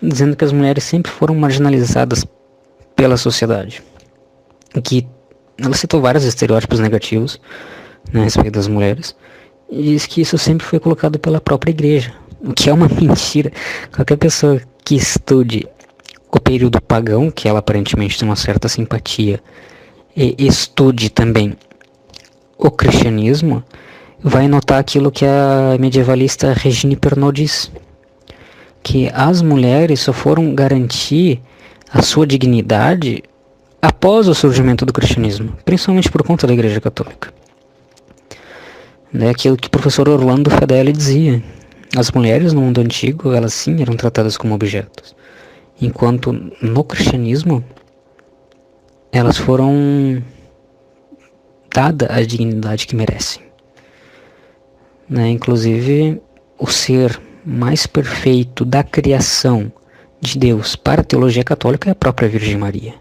dizendo que as mulheres sempre foram marginalizadas pela sociedade. Que ela citou vários estereótipos negativos, né, a respeito das mulheres, e diz que isso sempre foi colocado pela própria igreja, o que é uma mentira. Qualquer pessoa que estude o período pagão, que ela aparentemente tem uma certa simpatia, e estude também o cristianismo, vai notar aquilo que a medievalista Regine Pernod diz, que as mulheres só foram garantir a sua dignidade após o surgimento do cristianismo, principalmente por conta da Igreja Católica. É aquilo que o professor Orlando Fedeli dizia. As mulheres no mundo antigo, elas sim eram tratadas como objetos, enquanto no cristianismo elas foram dadas a dignidade que merecem. Né? Inclusive, o ser mais perfeito da criação de Deus para a teologia católica é a própria Virgem Maria.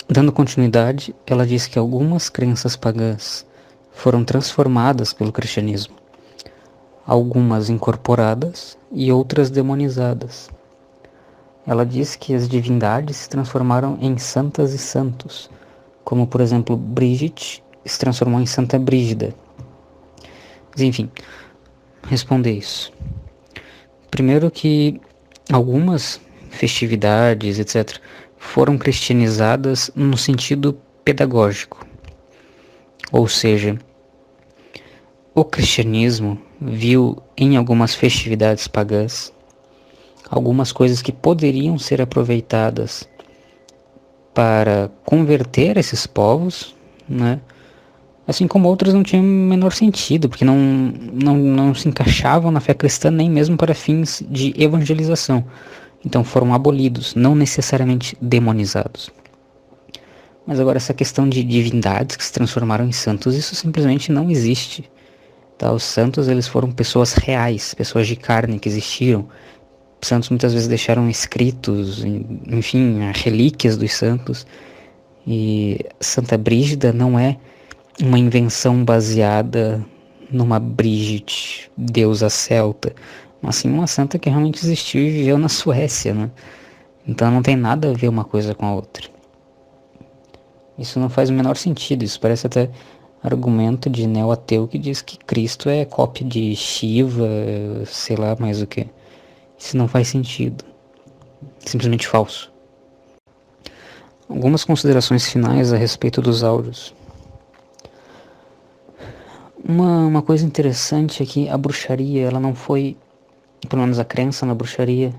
Dando continuidade, ela diz que algumas crenças pagãs foram transformadas pelo cristianismo, algumas incorporadas e outras demonizadas. Ela diz que as divindades se transformaram em santas e santos, como por exemplo Brigitte se transformou em Santa Brígida. Mas, enfim, responder isso. Primeiro que algumas festividades, etc., foram cristianizadas no sentido pedagógico. Ou seja, o cristianismo viu em algumas festividades pagãs algumas coisas que poderiam ser aproveitadas para converter esses povos, né, assim como outros não tinham o menor sentido, porque não se encaixavam na fé cristã nem mesmo para fins de evangelização. Então foram abolidos, não necessariamente demonizados. Mas agora essa questão de divindades que se transformaram em santos, isso simplesmente não existe. Tá? Os santos, eles foram pessoas reais, pessoas de carne que existiram. Santos muitas vezes deixaram escritos, enfim, relíquias dos santos. E Santa Brígida não é uma invenção baseada numa Brigitte, deusa celta, mas sim uma santa que realmente existiu e viveu na Suécia, né? Então não tem nada a ver uma coisa com a outra. Isso não faz o menor sentido, isso parece até argumento de neo-ateu que diz que Cristo é cópia de Shiva, sei lá mais o que. Isso não faz sentido. Simplesmente falso. Algumas considerações finais a respeito dos áudios. Uma coisa interessante é que a bruxaria, ela não foi, pelo menos a crença na bruxaria,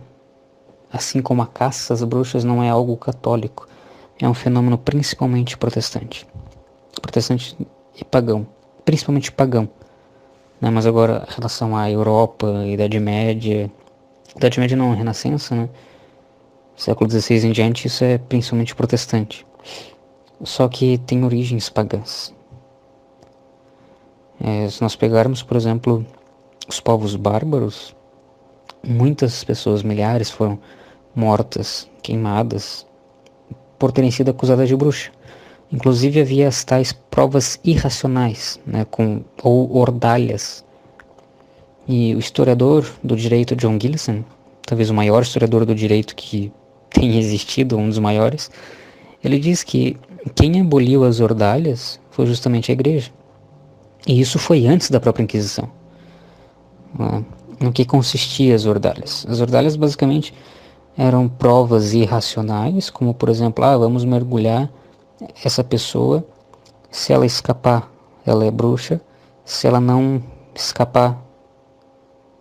assim como a caça às bruxas, não é algo católico. É um fenômeno principalmente protestante. Protestante e pagão. Principalmente pagão. Né? Mas agora, em relação à Europa, Idade Média... Idade Média não, Renascença, né? Século XVI em diante, isso é principalmente protestante. Só que tem origens pagãs. Se nós pegarmos, por exemplo, os povos bárbaros, muitas pessoas, milhares, foram mortas, queimadas, por terem sido acusadas de bruxa. Inclusive havia as tais provas irracionais, né, ou ordalhas. E o historiador do direito John Gilson, talvez o maior historiador do direito que tenha existido, um dos maiores, ele diz que quem aboliu as ordalhas foi justamente a igreja. E isso foi antes da própria Inquisição. No que consistia as ordalhas? As ordalhas basicamente eram provas irracionais, como por exemplo, vamos mergulhar essa pessoa, se ela escapar, ela é bruxa, se ela não escapar,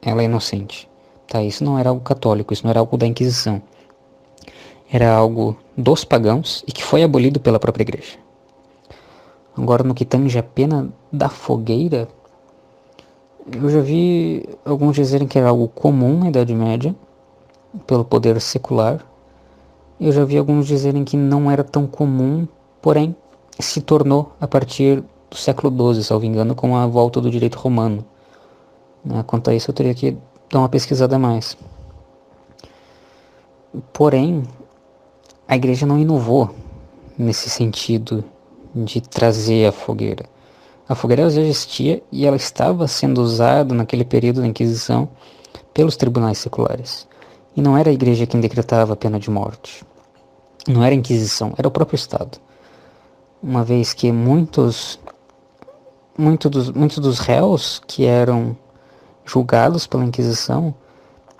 ela é inocente. Tá? Isso não era algo católico, isso não era algo da Inquisição. Era algo dos pagãos e que foi abolido pela própria igreja. Agora, no que tange a pena da fogueira, eu já vi alguns dizerem que era algo comum na Idade Média, pelo poder secular. Eu já vi alguns dizerem que não era tão comum, porém se tornou a partir do século XII, salvo engano, com a volta do direito romano. Quanto a isso eu teria que dar uma pesquisada a mais. Porém, a igreja não inovou nesse sentido de trazer a fogueira. A fogueira já existia e ela estava sendo usada naquele período da Inquisição pelos tribunais seculares. E não era a igreja quem decretava a pena de morte. Não era a Inquisição, era o próprio Estado. Uma vez que muitos dos réus que eram julgados pela Inquisição,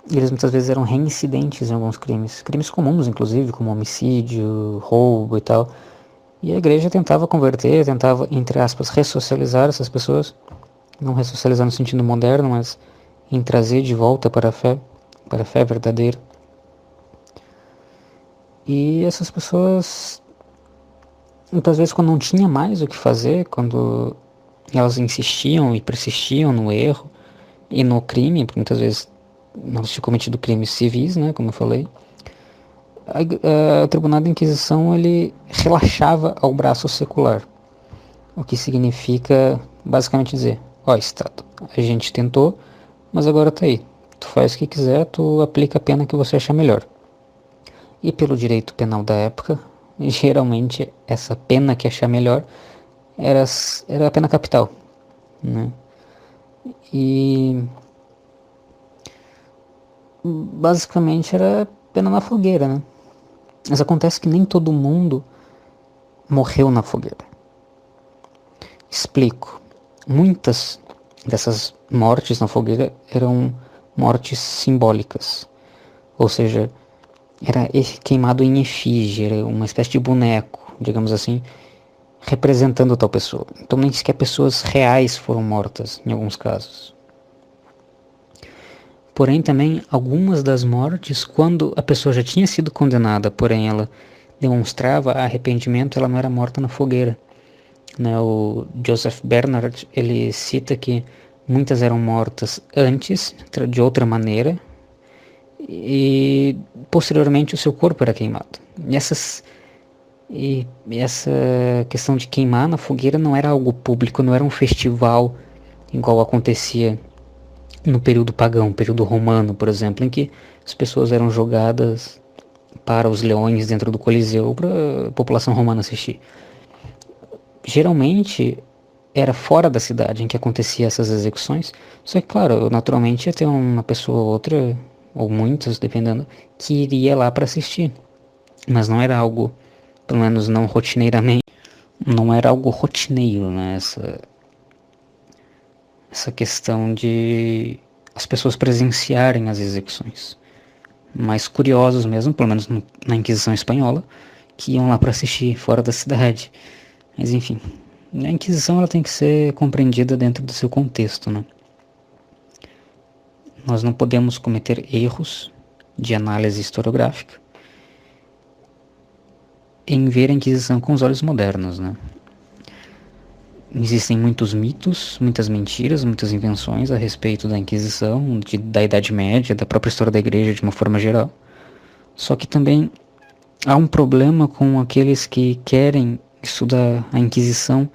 eles muitas vezes eram reincidentes em alguns crimes. Crimes comuns, inclusive, como homicídio, roubo e tal. E a igreja tentava converter, tentava, entre aspas, ressocializar essas pessoas. Não ressocializar no sentido moderno, mas em trazer de volta para a fé verdadeira. E essas pessoas, muitas vezes, quando não tinha mais o que fazer, quando elas insistiam e persistiam no erro e no crime, porque muitas vezes não tinham cometido crimes civis, né, como eu falei, o Tribunal da Inquisição ele relaxava ao braço secular, o que significa basicamente dizer: Estado, a gente tentou, mas agora tá aí, tu faz o que quiser, tu aplica a pena que você achar melhor. E pelo direito penal da época, geralmente essa pena que achar melhor era a pena capital, né? E basicamente era pena na fogueira, né? Mas acontece que nem todo mundo morreu na fogueira. Explico. Muitas dessas mortes na fogueira eram mortes simbólicas. Ou seja, era queimado em efígie, era uma espécie de boneco, digamos assim, representando tal pessoa. Então nem sequer pessoas reais foram mortas, em alguns casos. Porém, também, algumas das mortes, quando a pessoa já tinha sido condenada, porém ela demonstrava arrependimento, ela não era morta na fogueira. né? O Joseph Bernard, ele cita que muitas eram mortas antes, de outra maneira, e posteriormente o seu corpo era queimado. E essa questão de queimar na fogueira não era algo público, não era um festival igual acontecia no período pagão, período romano, por exemplo, em que as pessoas eram jogadas para os leões dentro do Coliseu para a população romana assistir. Geralmente era fora da cidade em que acontecia essas execuções, só que claro, naturalmente ia ter uma pessoa ou outra, ou muitas, dependendo, que iria lá para assistir, mas não era algo, pelo menos não rotineiramente, não era algo rotineiro, né, essa questão de as pessoas presenciarem as execuções. Mais curiosos mesmo, pelo menos na Inquisição Espanhola, que iam lá para assistir fora da cidade. Mas enfim, a Inquisição ela tem que ser compreendida dentro do seu contexto, né? Nós não podemos cometer erros de análise historiográfica em ver a Inquisição com os olhos modernos, né? Existem muitos mitos, muitas mentiras, muitas invenções a respeito da Inquisição, da Idade Média, da própria história da Igreja de uma forma geral. Só que também há um problema com aqueles que querem estudar a Inquisição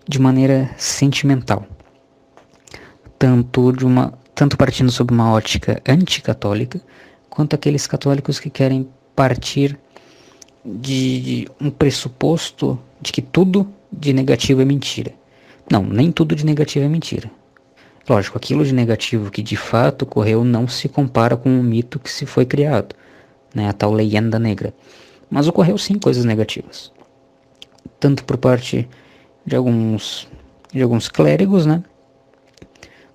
de maneira sentimental. Tanto partindo sob uma ótica anticatólica, quanto aqueles católicos que querem partir de um pressuposto de que tudo de negativo é mentira. Não, nem tudo de negativo é mentira. Lógico, aquilo de negativo que de fato ocorreu não se compara com o mito que se foi criado, né, a tal leyenda negra. Mas ocorreu sim coisas negativas. Tanto por parte de alguns clérigos, né,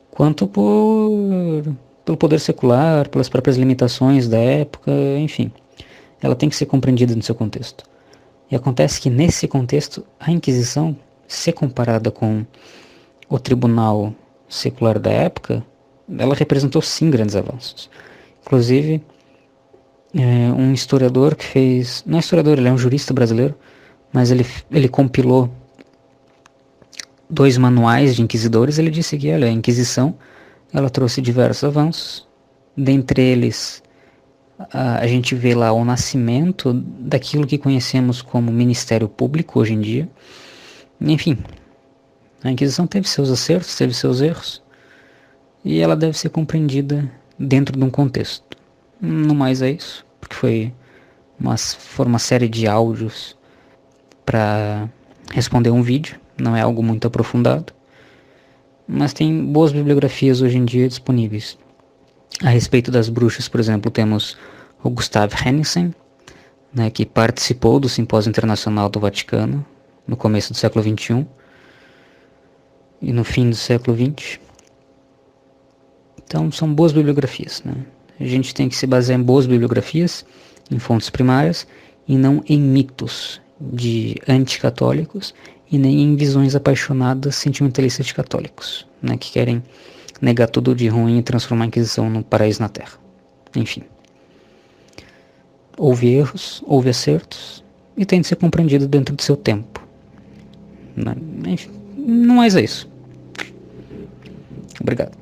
quanto pelo poder secular, pelas próprias limitações da época, enfim. Ela tem que ser compreendida no seu contexto. E acontece que nesse contexto, a Inquisição, se comparada com o tribunal secular da época, ela representou sim grandes avanços. Inclusive, um historiador que fez... Não é historiador, ele é um jurista brasileiro, mas ele compilou 2 manuais de inquisidores. Ele disse que, olha, a Inquisição ela trouxe diversos avanços. Dentre eles, a gente vê lá o nascimento daquilo que conhecemos como Ministério Público hoje em dia. Enfim, a Inquisição teve seus acertos, teve seus erros, e ela deve ser compreendida dentro de um contexto. No mais é isso, porque foi uma série de áudios para responder um vídeo, não é algo muito aprofundado, mas tem boas bibliografias hoje em dia disponíveis. A respeito das bruxas, por exemplo, temos o Gustav Hennigsen, né, que participou do Simpósio Internacional do Vaticano no começo do século XXI e no fim do século XX. Então são boas bibliografias, né? A gente tem que se basear em boas bibliografias, em fontes primárias, e não em mitos de anticatólicos e nem em visões apaixonadas sentimentalistas de católicos, né, que querem negar tudo de ruim e transformar a Inquisição num paraíso na Terra. Enfim. Houve erros, houve acertos, e tem de ser compreendido dentro do seu tempo. Enfim, não mais é isso. Obrigado.